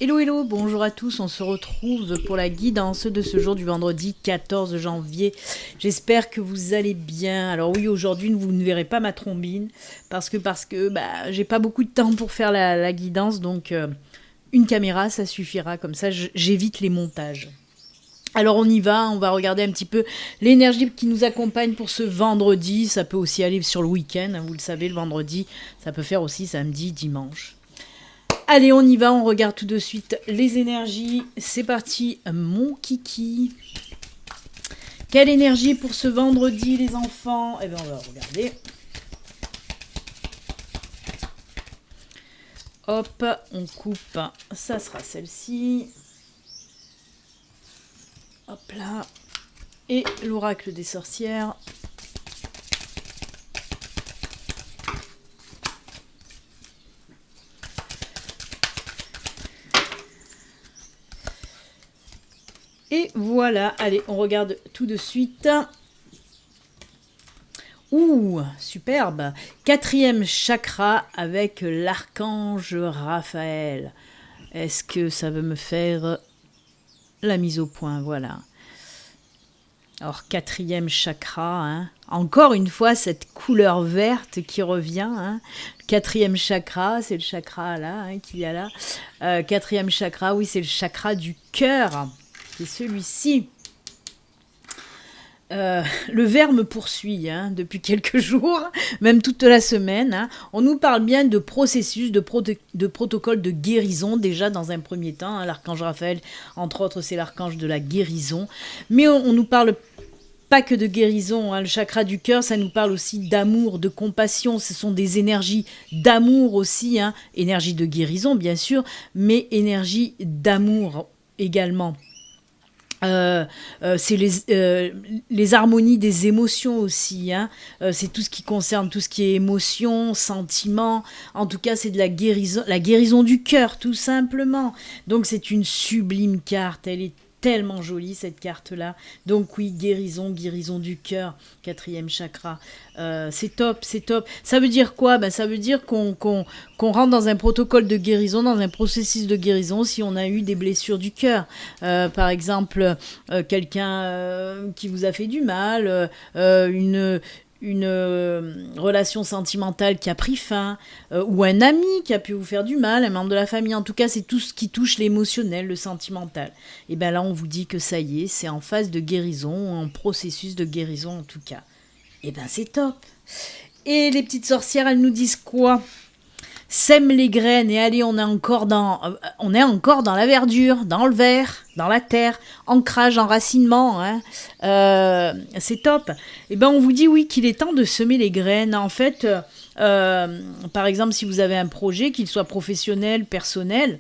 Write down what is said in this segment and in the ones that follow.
Hello hello, bonjour à tous, on se retrouve pour la guidance de ce jour du vendredi 14 janvier. J'espère que vous allez bien. Alors oui, aujourd'hui vous ne verrez pas ma trombine parce que j'ai pas beaucoup de temps pour faire la guidance, donc une caméra ça suffira, comme ça j'évite les montages. Alors on y va, on va regarder un petit peu l'énergie qui nous accompagne pour ce vendredi. Ça peut aussi aller sur le week-end, hein, vous le savez, le vendredi, ça peut faire aussi samedi, dimanche. Allez, on y va, on regarde tout de suite les énergies. C'est parti, mon kiki. Quelle énergie pour ce vendredi, les enfants? Eh bien, on va regarder. Hop, on coupe. Ça sera celle-ci. Hop là. Et l'oracle des sorcières. Et voilà, allez, on regarde tout de suite. Ouh, superbe. 4e chakra avec l'archange Raphaël. Est-ce que ça veut me faire la mise au point? Voilà. Alors, 4e chakra, hein. Encore une fois, cette couleur verte qui revient. Hein. 4e chakra, c'est le chakra là, hein, qu'il y a là. 4e chakra, oui, c'est le chakra du cœur. C'est celui-ci. Le ver me poursuit hein, depuis quelques jours, même toute la semaine. Hein. On nous parle bien de processus, de protocole de guérison, déjà dans un premier temps. Hein. L'archange Raphaël, entre autres, c'est l'archange de la guérison. Mais on nous parle pas que de guérison. Hein. Le chakra du cœur, ça nous parle aussi d'amour, de compassion. Ce sont des énergies d'amour aussi. Hein. Énergie de guérison, bien sûr, mais énergie d'amour également. C'est les harmonies des émotions aussi, hein. C'est tout ce qui concerne tout ce qui est émotion, sentiment. En tout cas, c'est de la guérison du cœur, tout simplement. Donc, c'est une sublime carte. Elle est tellement jolie cette carte-là. Donc oui, guérison du cœur, 4e chakra. C'est top, c'est top. Ça veut dire quoi? Ça veut dire qu'on rentre dans un protocole de guérison, dans un processus de guérison si on a eu des blessures du cœur. Par exemple, quelqu'un qui vous a fait du mal, une relation sentimentale qui a pris fin, ou un ami qui a pu vous faire du mal, un membre de la famille. En tout cas, c'est tout ce qui touche l'émotionnel, le sentimental. Et bien là, on vous dit que ça y est, c'est en phase de guérison, en processus de guérison en tout cas. Et bien c'est top. Et les petites sorcières, elles nous disent quoi? Sème les graines et allez, on est encore dans la verdure, dans le vert, dans la terre, ancrage, enracinement, hein. C'est top. Et ben on vous dit oui qu'il est temps de semer les graines. En fait, par exemple, si vous avez un projet, qu'il soit professionnel, personnel,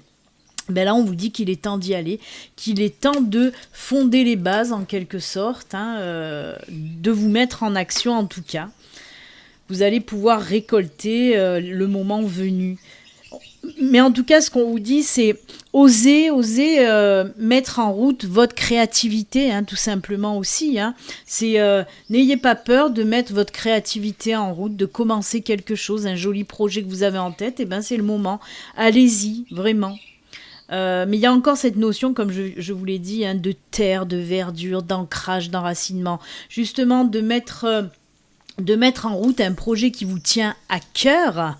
ben là on vous dit qu'il est temps d'y aller, qu'il est temps de fonder les bases en quelque sorte, hein, de vous mettre en action en tout cas. Vous allez pouvoir récolter le moment venu. Mais en tout cas, ce qu'on vous dit, c'est oser mettre en route votre créativité, hein, tout simplement aussi. Hein. C'est n'ayez pas peur de mettre votre créativité en route, de commencer quelque chose, un joli projet que vous avez en tête. Et ben c'est le moment. Allez-y, vraiment. Mais il y a encore cette notion, comme je vous l'ai dit, hein, de terre, de verdure, d'ancrage, d'enracinement. Justement, de mettre en route un projet qui vous tient à cœur,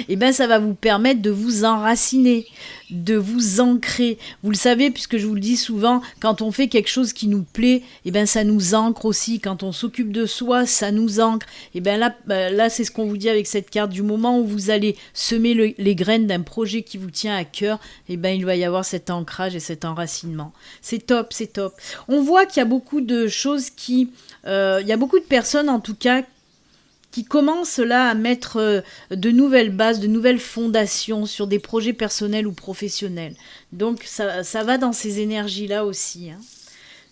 et ben ça va vous permettre de vous enraciner, de vous ancrer. Vous le savez, puisque je vous le dis souvent, quand on fait quelque chose qui nous plaît, et ben ça nous ancre aussi. Quand on s'occupe de soi, ça nous ancre. Et ben là c'est ce qu'on vous dit avec cette carte. Du moment où vous allez semer les graines d'un projet qui vous tient à cœur, et ben il va y avoir cet ancrage et cet enracinement. C'est top, c'est top. On voit qu'il y a beaucoup de choses il y a beaucoup de personnes en tout cas qui commencent là à mettre de nouvelles bases, de nouvelles fondations sur des projets personnels ou professionnels. Donc ça va dans ces énergies-là aussi. Hein.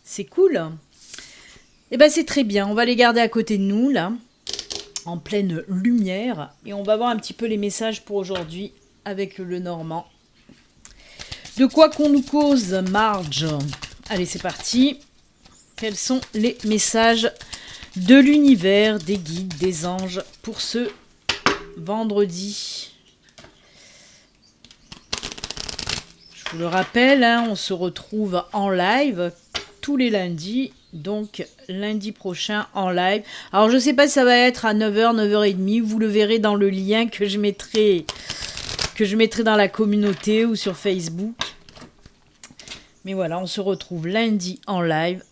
C'est cool. Et ben c'est très bien, on va les garder à côté de nous là. en pleine lumière. Et on va voir un petit peu les messages pour aujourd'hui avec le Normand. De quoi qu'on nous cause, Marge? Allez, c'est parti. Quels sont les messages de l'univers, des guides, des anges pour ce vendredi? Je vous le rappelle, hein, on se retrouve en live tous les lundis. Donc lundi prochain en live. Alors je ne sais pas si ça va être à 9h, 9h30. Vous le verrez dans le lien que je mettrai dans la communauté ou sur Facebook. Mais voilà, on se retrouve lundi en live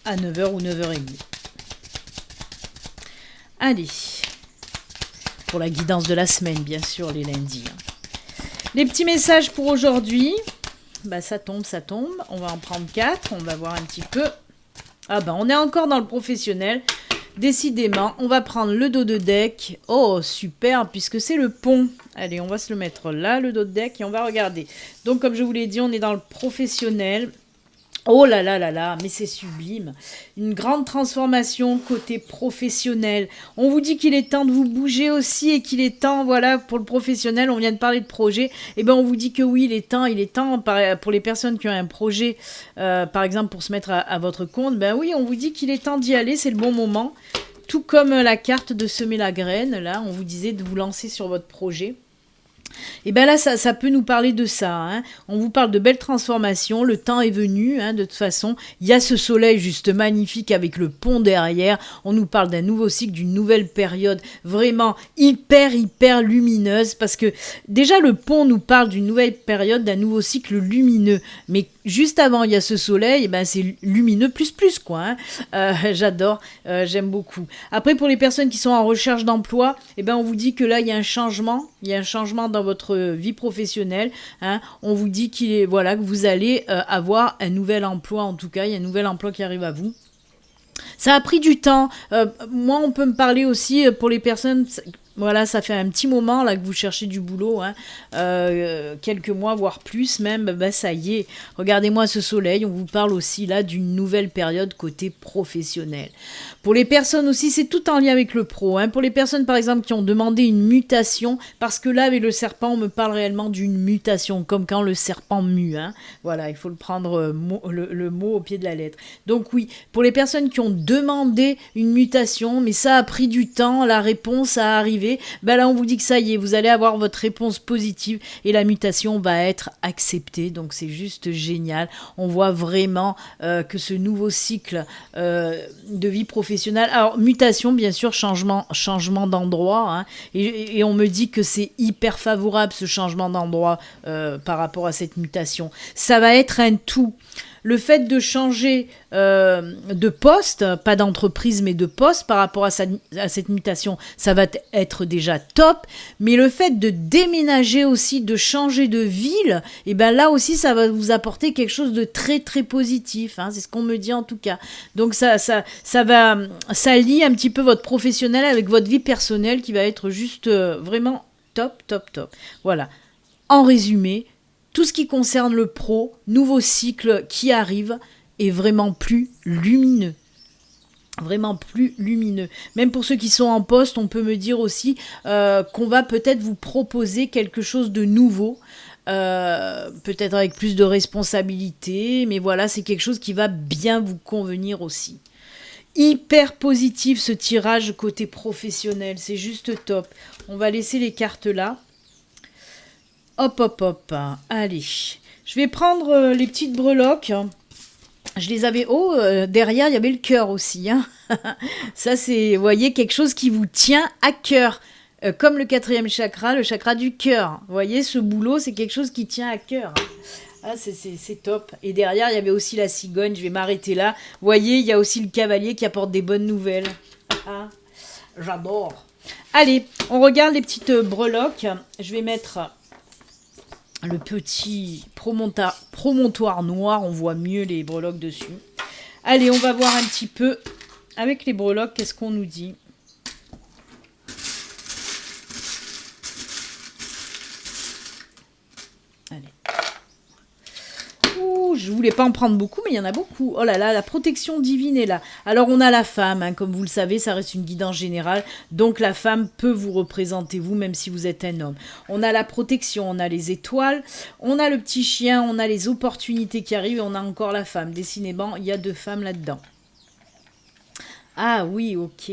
à 9h ou 9h30. Allez. Pour la guidance de la semaine, bien sûr, les lundis. Les petits messages pour aujourd'hui. Bah, ça tombe. On va en prendre 4. On va voir un petit peu. Ah bah, on est encore dans le professionnel. Décidément, on va prendre le dos de deck. Oh, super, puisque c'est le pont. Allez, on va se le mettre là, le dos de deck, et on va regarder. Donc, comme je vous l'ai dit, on est dans le professionnel. Oh là là là là, mais c'est sublime. Une grande transformation côté professionnel. On vous dit qu'il est temps de vous bouger aussi et qu'il est temps, voilà, pour le professionnel, on vient de parler de projet. Et bien on vous dit que oui, il est temps pour les personnes qui ont un projet, par exemple pour se mettre à votre compte, ben oui, on vous dit qu'il est temps d'y aller, c'est le bon moment. Tout comme la carte de semer la graine, là, on vous disait de vous lancer sur votre projet. Et bien là, ça peut nous parler de ça. Hein. On vous parle de belles transformations. Le temps est venu, hein, de toute façon. Il y a ce soleil juste magnifique avec le pont derrière. On nous parle d'un nouveau cycle, d'une nouvelle période vraiment hyper lumineuse. Parce que déjà, le pont nous parle d'une nouvelle période, d'un nouveau cycle lumineux. Mais juste avant, il y a ce soleil, et ben c'est lumineux plus, quoi. Hein. J'adore, j'aime beaucoup. Après, pour les personnes qui sont en recherche d'emploi, et ben on vous dit que là, il y a un changement. Il y a un changement dans votre vie professionnelle. Hein. On vous dit que vous allez avoir un nouvel emploi, en tout cas. Il y a un nouvel emploi qui arrive à vous. Ça a pris du temps. Moi, on peut me parler aussi pour les personnes... Voilà, ça fait un petit moment là que vous cherchez du boulot, hein, quelques mois, voire plus même, bah, ça y est, regardez-moi ce soleil, on vous parle aussi là d'une nouvelle période côté professionnel. Pour les personnes aussi, c'est tout en lien avec le pro, hein. Pour les personnes par exemple qui ont demandé une mutation, parce que là avec le serpent, on me parle réellement d'une mutation, comme quand le serpent mue, hein. Voilà, il faut le prendre le mot au pied de la lettre. Donc oui, pour les personnes qui ont demandé une mutation, mais ça a pris du temps, la réponse a arrivé. Ben là on vous dit que ça y est, vous allez avoir votre réponse positive et la mutation va être acceptée, donc c'est juste génial. On voit vraiment que ce nouveau cycle de vie professionnelle, alors mutation bien sûr, changement d'endroit, hein, et on me dit que c'est hyper favorable ce changement d'endroit par rapport à cette mutation. Ça va être un tout. Le fait de changer de poste, pas d'entreprise mais de poste par rapport à cette mutation, ça va être déjà top. Mais le fait de déménager aussi, de changer de ville, et ben là aussi ça va vous apporter quelque chose de très très positif. Hein, c'est ce qu'on me dit en tout cas. Donc ça lie un petit peu votre professionnel avec votre vie personnelle qui va être juste vraiment top. Voilà. En résumé, tout ce qui concerne le pro, nouveau cycle qui arrive, est vraiment plus lumineux. Vraiment plus lumineux. Même pour ceux qui sont en poste, on peut me dire aussi qu'on va peut-être vous proposer quelque chose de nouveau. Peut-être avec plus de responsabilité, mais voilà, c'est quelque chose qui va bien vous convenir aussi. Hyper positif ce tirage côté professionnel, c'est juste top. On va laisser les cartes là. Hop. Allez. Je vais prendre les petites breloques. Je les avais... derrière, il y avait le cœur aussi. Hein. Ça, c'est, vous voyez, quelque chose qui vous tient à cœur. Comme le 4e chakra, le chakra du cœur. Vous voyez, ce boulot, c'est quelque chose qui tient à cœur. Ah, c'est top. Et derrière, il y avait aussi la cigogne. Je vais m'arrêter là. Vous voyez, il y a aussi le cavalier qui apporte des bonnes nouvelles. Ah, j'adore. Allez, on regarde les petites breloques. Je vais mettre... le petit promontoire noir, on voit mieux les breloques dessus. Allez, on va voir un petit peu avec les breloques, qu'est-ce qu'on nous dit. Allez. Ouh, Je voulais pas en prendre beaucoup, mais il y en a beaucoup. Oh là là, la protection divine est là. Alors on a la femme, hein, comme vous le savez, ça reste une guidance générale. Donc la femme peut vous représenter vous, même si vous êtes un homme. On a la protection, on a les étoiles, on a le petit chien, on a les opportunités qui arrivent, et on a encore la femme. Décidément, il y a 2 femmes là-dedans. Ah oui, ok.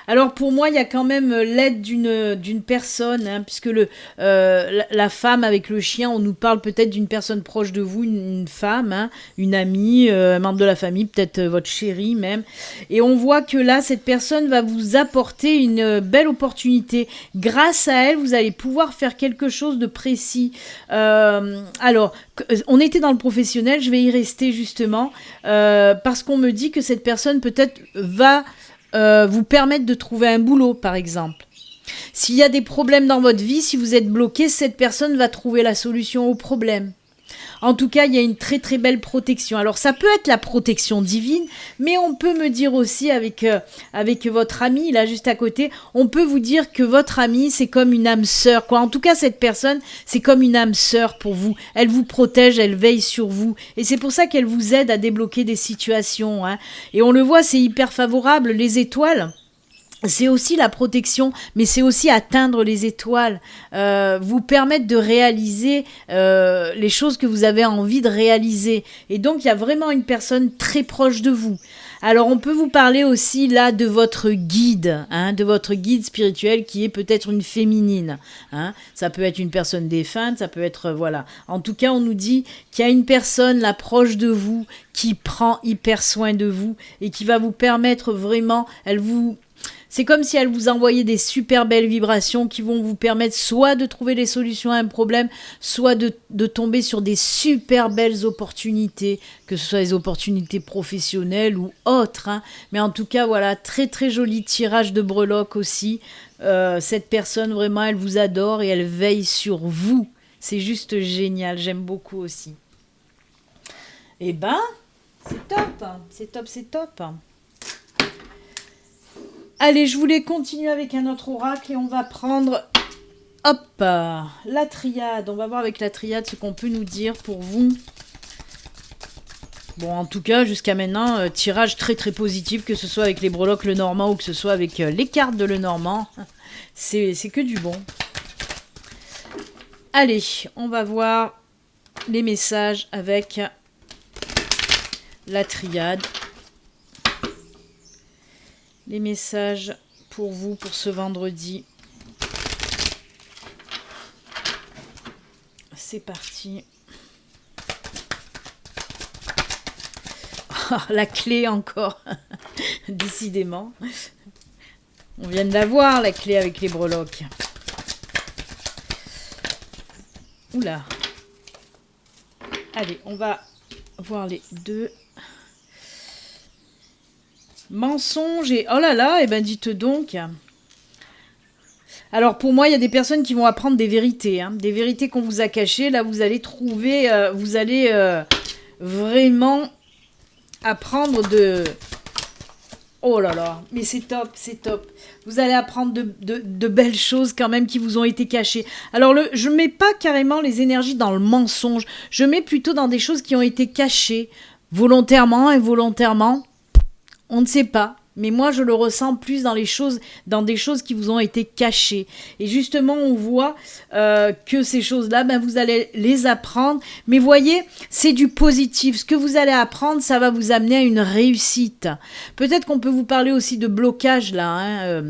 Alors pour moi, il y a quand même l'aide d'une personne, hein, puisque la femme avec le chien, on nous parle peut-être d'une personne proche de vous, une femme, hein, une amie, un membre de la famille, peut-être votre chérie même. Et on voit que là, cette personne va vous apporter une belle opportunité. Grâce à elle, vous allez pouvoir faire quelque chose de précis. Alors, on était dans le professionnel, je vais y rester justement, parce qu'on me dit que cette personne peut-être va vous permettre de trouver un boulot, par exemple. S'il y a des problèmes dans votre vie, si vous êtes bloqué, cette personne va trouver la solution au problème. En tout cas, il y a une très très belle protection. Alors ça peut être la protection divine, mais on peut me dire aussi avec votre ami, là juste à côté, on peut vous dire que votre ami, c'est comme une âme sœur, quoi. En tout cas, cette personne, c'est comme une âme sœur pour vous. Elle vous protège, elle veille sur vous. Et c'est pour ça qu'elle vous aide à débloquer des situations, hein. Et on le voit, c'est hyper favorable. Les étoiles, c'est aussi la protection, mais c'est aussi atteindre les étoiles, vous permettre de réaliser les choses que vous avez envie de réaliser. Et donc, il y a vraiment une personne très proche de vous. Alors, on peut vous parler aussi là de votre guide, hein, de votre guide spirituel qui est peut-être une féminine. Hein. Ça peut être une personne défunte, ça peut être, voilà. En tout cas, on nous dit qu'il y a une personne là proche de vous qui prend hyper soin de vous et qui va vous permettre vraiment, c'est comme si elle vous envoyait des super belles vibrations qui vont vous permettre soit de trouver les solutions à un problème, soit de tomber sur des super belles opportunités, que ce soit des opportunités professionnelles ou autres. Hein. Mais en tout cas, voilà, très très joli tirage de breloques aussi. Cette personne, vraiment, elle vous adore et elle veille sur vous. C'est juste génial, j'aime beaucoup aussi. Eh ben, c'est top, c'est top, c'est top. Allez, je voulais continuer avec un autre oracle et on va prendre, hop, la triade. On va voir avec la triade ce qu'on peut nous dire pour vous. Bon, en tout cas, jusqu'à maintenant, tirage très très positif, que ce soit avec les breloques Lenormand ou que ce soit avec les cartes de Lenormand. C'est que du bon. Allez, on va voir les messages avec la triade. Les messages pour vous pour ce vendredi. C'est parti. Oh, la clé encore. Décidément. On vient de la voir, la clé avec les breloques. Oula. Allez, on va voir les deux. Mensonge et... Oh là là, eh ben dites donc. Alors pour moi, il y a des personnes qui vont apprendre des vérités. Hein, des vérités qu'on vous a cachées. Là, vous allez trouver... vous allez vraiment apprendre de... Oh là là, mais c'est top, c'est top. Vous allez apprendre de belles choses quand même qui vous ont été cachées. Alors, je ne mets pas carrément les énergies dans le mensonge. Je mets plutôt dans des choses qui ont été cachées, volontairement, involontairement. On ne sait pas, mais moi je le ressens plus dans des choses qui vous ont été cachées. Et justement, on voit que ces choses-là, ben, vous allez les apprendre. Mais voyez, c'est du positif. Ce que vous allez apprendre, ça va vous amener à une réussite. Peut-être qu'on peut vous parler aussi de blocage là. Hein,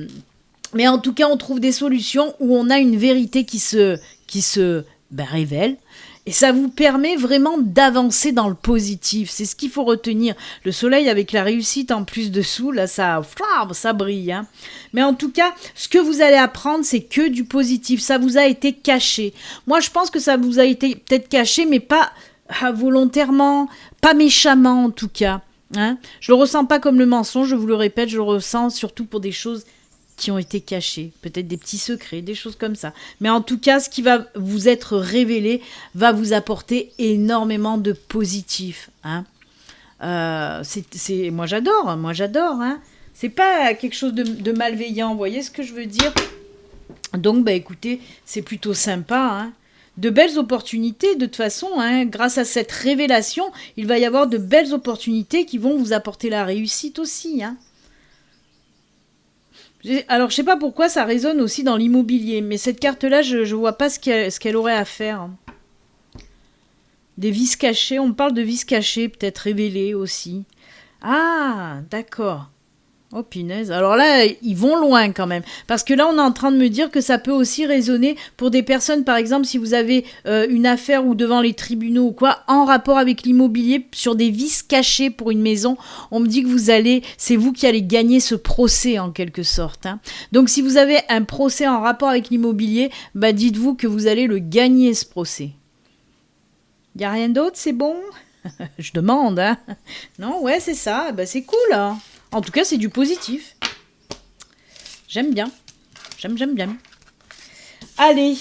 mais en tout cas, on trouve des solutions où on a une vérité qui se révèle. Et ça vous permet vraiment d'avancer dans le positif. C'est ce qu'il faut retenir. Le soleil avec la réussite en plus dessous, là, ça brille. Hein. Mais en tout cas, ce que vous allez apprendre, c'est que du positif. Ça vous a été caché. Moi, je pense que ça vous a été peut-être caché, mais pas volontairement, pas méchamment en tout cas. Hein. Je le ressens pas comme le mensonge, je vous le répète, je le ressens surtout pour des choses qui ont été cachés, peut-être des petits secrets, des choses comme ça. Mais en tout cas, ce qui va vous être révélé va vous apporter énormément de positif. Hein. Moi j'adore. Hein. C'est pas quelque chose de malveillant, vous voyez ce que je veux dire ? Donc, écoutez, c'est plutôt sympa. Hein. de belles opportunités. De toute façon, hein, grâce à cette révélation, il va y avoir de belles opportunités qui vont vous apporter la réussite aussi. Hein. Alors, je sais pas pourquoi ça résonne aussi dans l'immobilier, mais cette carte-là, je vois pas ce qu'elle aurait à faire. Des vices cachés, on me parle de vices cachés, peut-être révélés aussi. Ah, d'accord. Oh punaise, alors là, ils vont loin quand même. Parce que là, on est en train de me dire que ça peut aussi résonner pour des personnes, par exemple, si vous avez une affaire ou devant les tribunaux ou quoi, en rapport avec l'immobilier, sur des vices cachés pour une maison, on me dit que c'est vous qui allez gagner ce procès en quelque sorte. Hein. Donc si vous avez un procès en rapport avec l'immobilier, bah dites-vous que vous allez le gagner ce procès. Y a rien d'autre, c'est bon? Je demande, hein. Non, ouais, c'est ça, bah c'est cool, hein. En tout cas, c'est du positif. J'aime bien. J'aime bien. Allez.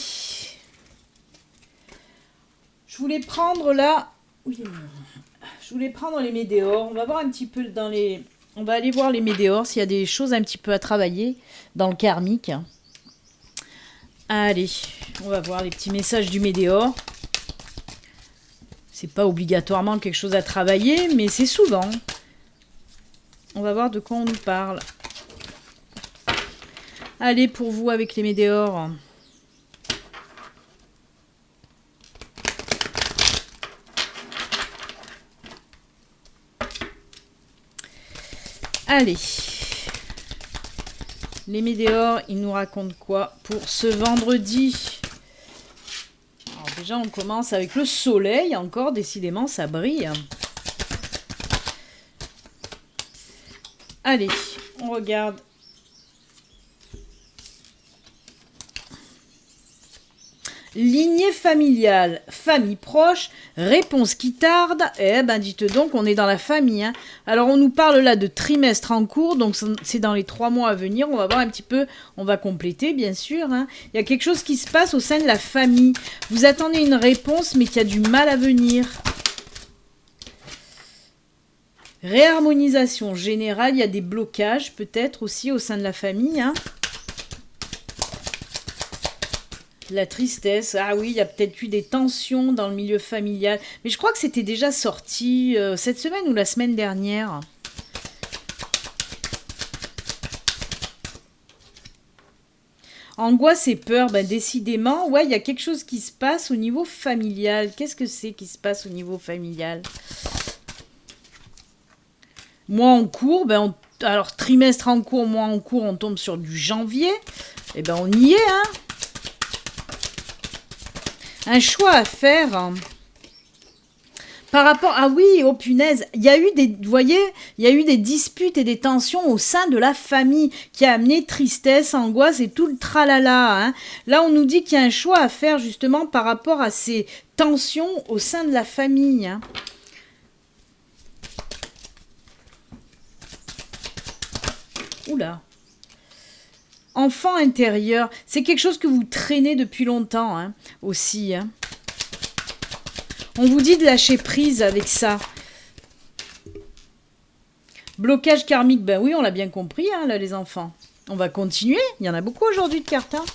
Je voulais prendre là... Je voulais prendre les météores. On va voir un petit peu dans les... On va aller voir les météores s'il y a des choses un petit peu à travailler dans le karmique. Allez, on va voir les petits messages du météore. C'est pas obligatoirement quelque chose à travailler, mais c'est souvent... On va voir de quoi on nous parle. Allez, pour vous, avec les météores. Allez. Les météores, ils nous racontent quoi pour ce vendredi? Alors déjà, on commence avec le soleil. Encore, décidément, ça brille. Allez, on regarde. Lignée familiale, famille proche, réponse qui tarde. Eh ben, dites donc, on est dans la famille. Hein. Alors, on nous parle là de trimestre en cours, donc c'est dans les 3 mois à venir. On va voir un petit peu, on va compléter, bien sûr. Hein. Il y a quelque chose qui se passe au sein de la famille. Vous attendez une réponse, mais qui a du mal à venir. Réharmonisation générale, il y a des blocages peut-être aussi au sein de la famille. Hein. La tristesse, ah oui, il y a peut-être eu des tensions dans le milieu familial. Mais je crois que c'était déjà sorti cette semaine ou la semaine dernière. Angoisse et peur, ben décidément, ouais, il y a quelque chose qui se passe au niveau familial. Qu'est-ce que c'est qui se passe au niveau familial ? Mois en cours, alors trimestre en cours, mois en cours, on tombe sur du janvier. Eh ben on y est, hein. Un choix à faire. Hein. Par rapport... Ah oui, oh punaise, il y a eu des... Vous voyez, il y a eu des disputes et des tensions au sein de la famille qui a amené tristesse, angoisse et tout le tralala. Hein. Là, on nous dit qu'il y a un choix à faire justement par rapport à ces tensions au sein de la famille. Hein. Oula. Enfant intérieur, c'est quelque chose que vous traînez depuis longtemps, hein, aussi. Hein. On vous dit de lâcher prise avec ça. Blocage karmique, ben oui, on l'a bien compris, hein, là, les enfants. On va continuer. Il y en a beaucoup aujourd'hui de cartes. Hein.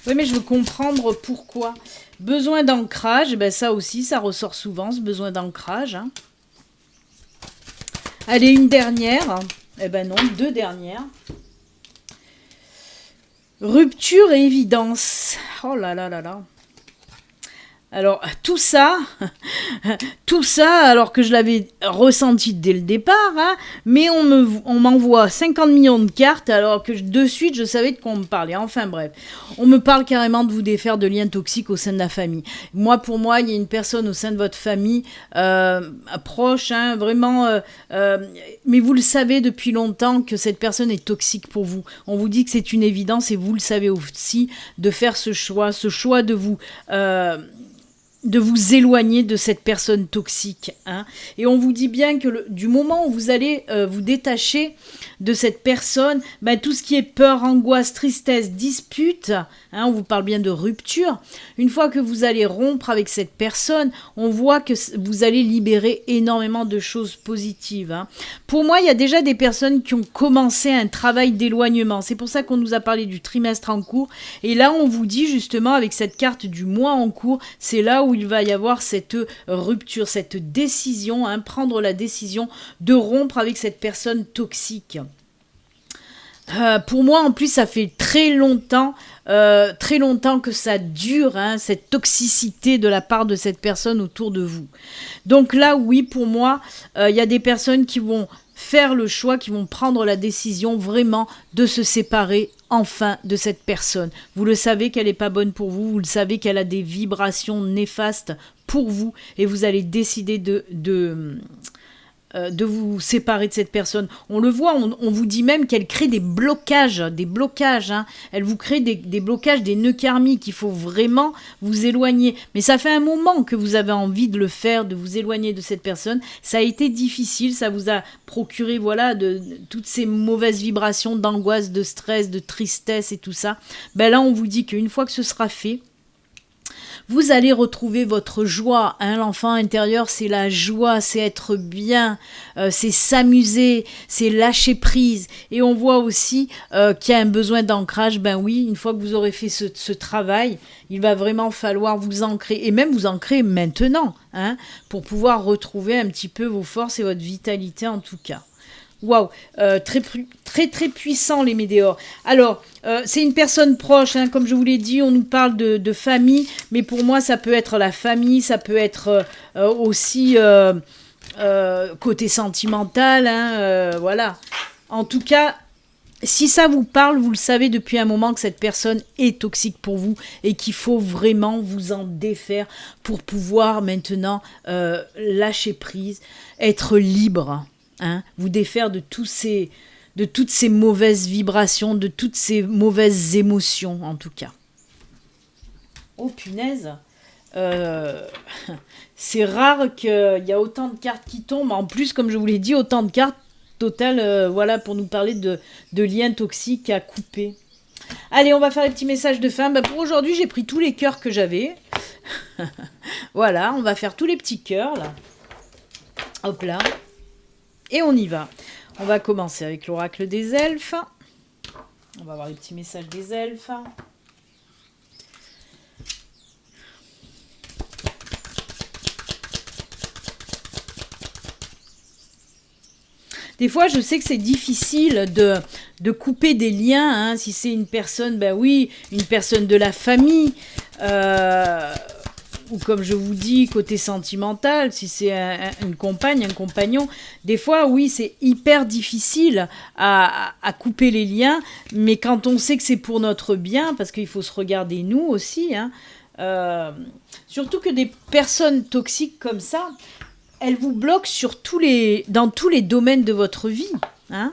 Oui, mais je veux comprendre pourquoi. Besoin d'ancrage, ben ça aussi, ça ressort souvent, ce besoin d'ancrage. Hein. Allez, une dernière. Eh ben non, 2 dernières. Rupture et évidence. Oh là là là là. Alors, tout ça, alors que je l'avais ressenti dès le départ, hein, mais on m'envoie 50 millions de cartes, alors que de suite, je savais de quoi on me parlait. Enfin bref, on me parle carrément de vous défaire de liens toxiques au sein de la famille. Pour moi, il y a une personne au sein de votre famille, proche, hein, vraiment, mais vous le savez depuis longtemps que cette personne est toxique pour vous. On vous dit que c'est une évidence et vous le savez aussi, de faire ce choix de vous... vous éloigner de cette personne toxique. Hein. Et on vous dit bien que du moment où vous allez vous détacher de cette personne, ben, tout ce qui est peur, angoisse, tristesse, dispute, hein, on vous parle bien de rupture, une fois que vous allez rompre avec cette personne, on voit que vous allez libérer énormément de choses positives. Hein. Pour moi, il y a déjà des personnes qui ont commencé un travail d'éloignement. C'est pour ça qu'on nous a parlé du trimestre en cours. Et là, on vous dit justement, avec cette carte du mois en cours, c'est là où il va y avoir cette rupture, cette décision, hein, prendre la décision de rompre avec cette personne toxique. Pour moi, en plus, ça fait très longtemps que ça dure, hein, cette toxicité de la part de cette personne autour de vous. Donc là, oui, pour moi, il y a des personnes qui vont faire le choix, qui vont prendre la décision vraiment de se séparer enfin de cette personne. Vous le savez qu'elle n'est pas bonne pour vous, vous le savez qu'elle a des vibrations néfastes pour vous, et vous allez décider de vous séparer de cette personne. On le voit, on vous dit même qu'elle crée des blocages, hein. Elle vous crée des blocages, des nœuds karmiques. Il faut vraiment vous éloigner. Mais ça fait un moment que vous avez envie de le faire, de vous éloigner de cette personne. Ça a été difficile, ça vous a procuré voilà, de toutes ces mauvaises vibrations d'angoisse, de stress, de tristesse et tout ça. Ben là, on vous dit qu'une fois que ce sera fait, vous allez retrouver votre joie. Hein, l'enfant intérieur, c'est la joie, c'est être bien, c'est s'amuser, c'est lâcher prise. Et on voit aussi qu'il y a un besoin d'ancrage. Ben oui, une fois que vous aurez fait ce travail, il va vraiment falloir vous ancrer. Et même vous ancrer maintenant, hein, pour pouvoir retrouver un petit peu vos forces et votre vitalité en tout cas. Waouh, très puissant les météores. Alors, c'est une personne proche, hein, comme je vous l'ai dit, on nous parle de famille, mais pour moi ça peut être la famille, ça peut être aussi côté sentimental, hein, voilà. En tout cas, si ça vous parle, vous le savez depuis un moment que cette personne est toxique pour vous et qu'il faut vraiment vous en défaire pour pouvoir maintenant lâcher prise, être libre. Hein, vous défaire de toutes ces mauvaises vibrations, de toutes ces mauvaises émotions en tout cas. Oh punaise, c'est rare qu'il y a autant de cartes qui tombent. En plus, comme je vous l'ai dit, autant de cartes total, voilà, pour nous parler de liens toxiques à couper. Allez, on va faire les petits messages de fin. Pour aujourd'hui, j'ai pris tous les cœurs que j'avais. Voilà, on va faire tous les petits cœurs là. Hop là. Et on y va. On va commencer avec l'oracle des elfes. On va voir les petits messages des elfes. Des fois, je sais que c'est difficile de couper des liens. Hein, si c'est une personne, ben oui, une personne de la famille. Ou comme je vous dis, côté sentimental, si c'est une compagne, un compagnon, des fois, oui, c'est hyper difficile à couper les liens, mais quand on sait que c'est pour notre bien, parce qu'il faut se regarder nous aussi, hein, surtout que des personnes toxiques comme ça, elles vous bloquent dans tous les domaines de votre vie, hein.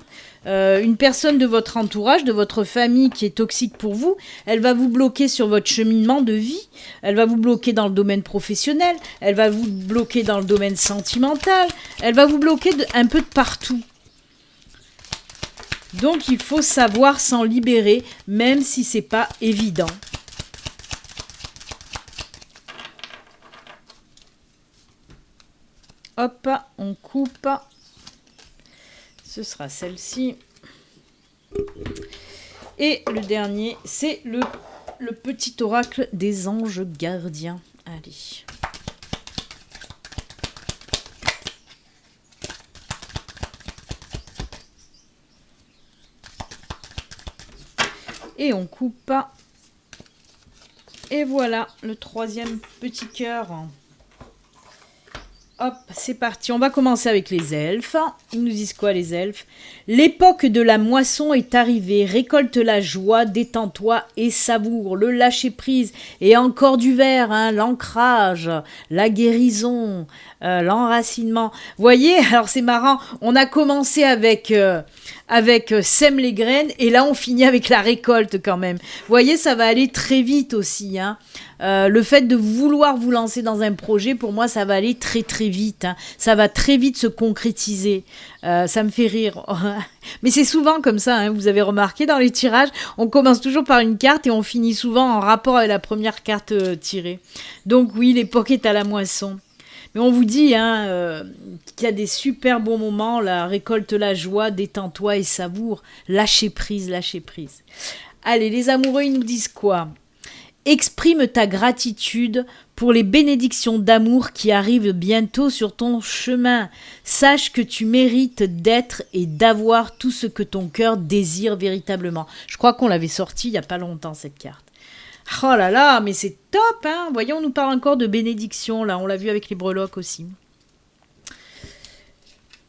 Une personne de votre entourage, de votre famille qui est toxique pour vous, elle va vous bloquer sur votre cheminement de vie, elle va vous bloquer dans le domaine professionnel, elle va vous bloquer dans le domaine sentimental, elle va vous bloquer un peu de partout. Donc il faut savoir s'en libérer, même si c'est pas évident. Hop, on coupe. Ce sera celle-ci. Et le dernier, c'est le petit oracle des anges gardiens. Allez. Et on coupe. Et voilà, le troisième petit cœur. Hop, c'est parti. On va commencer avec les elfes. Ils nous disent quoi, les elfes? L'époque de la moisson est arrivée. Récolte la joie, détends-toi et savoure. Le lâcher-prise et encore du verre, hein, l'ancrage, la guérison, l'enracinement. Voyez, alors c'est marrant. On a commencé avec sème les graines et là on finit avec la récolte quand même. Voyez, ça va aller très vite aussi, hein. Le fait de vouloir vous lancer dans un projet, pour moi, ça va aller très très vite. Hein. Ça va très vite se concrétiser. Ça me fait rire. Mais c'est souvent comme ça, hein. Vous avez remarqué dans les tirages, on commence toujours par une carte et on finit souvent en rapport avec la première carte tirée. Donc oui, l'époque est à la moisson. Mais on vous dit qu'il y a des super bons moments, là, récolte la joie, détends-toi et savoure, lâchez prise, lâchez prise. Allez, les amoureux, ils nous disent quoi? Exprime ta gratitude pour les bénédictions d'amour qui arrivent bientôt sur ton chemin. Sache que tu mérites d'être et d'avoir tout ce que ton cœur désire véritablement. Je crois qu'on l'avait sorti il n'y a pas longtemps, cette carte. Oh là là, mais c'est top, hein. Voyons, on nous parle encore de bénédictions, là, on l'a vu avec les breloques aussi.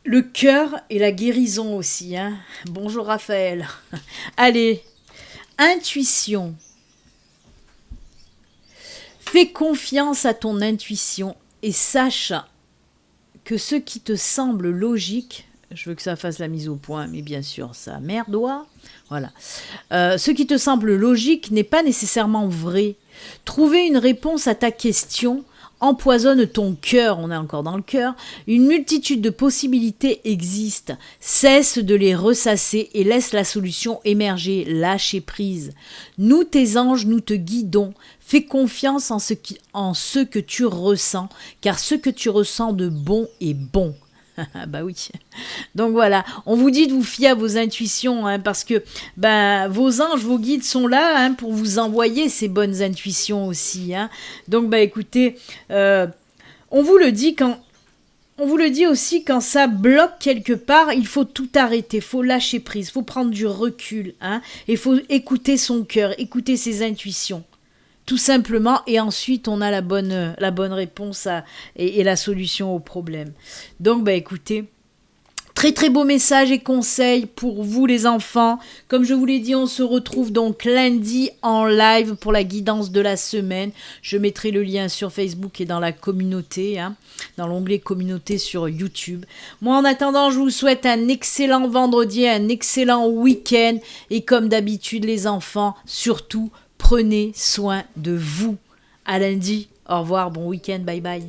Le cœur et la guérison aussi, hein. Bonjour Raphaël. Allez, intuition. Fais confiance à ton intuition et sache que ce qui te semble logique, je veux que ça fasse la mise au point, mais bien sûr, ça merdoit. Voilà. Ce qui te semble logique n'est pas nécessairement vrai. Trouver une réponse à ta question empoisonne ton cœur, on est encore dans le cœur. Une multitude de possibilités existent. Cesse de les ressasser et laisse la solution émerger. Lâcher prise. Nous, tes anges, nous te guidons. Fais confiance en ce que tu ressens, car ce que tu ressens de bon est bon. Bah oui. Donc voilà, on vous dit de vous fier à vos intuitions, hein, parce que vos anges, vos guides sont là, hein, pour vous envoyer ces bonnes intuitions aussi, hein. Donc écoutez, on vous le dit aussi quand ça bloque quelque part, il faut tout arrêter, il faut lâcher prise, il faut prendre du recul, hein, et il faut écouter son cœur, écouter ses intuitions. Tout simplement, et ensuite on a la bonne réponse et la solution au problème. Donc écoutez, très très beau message et conseil pour vous les enfants. Comme je vous l'ai dit, on se retrouve donc lundi en live pour la guidance de la semaine. Je mettrai le lien sur Facebook et dans la communauté, hein, dans l'onglet communauté sur YouTube. Moi en attendant, je vous souhaite un excellent vendredi, un excellent week-end. Et comme d'habitude les enfants, surtout, prenez soin de vous. À lundi. Au revoir. Bon week-end. Bye bye.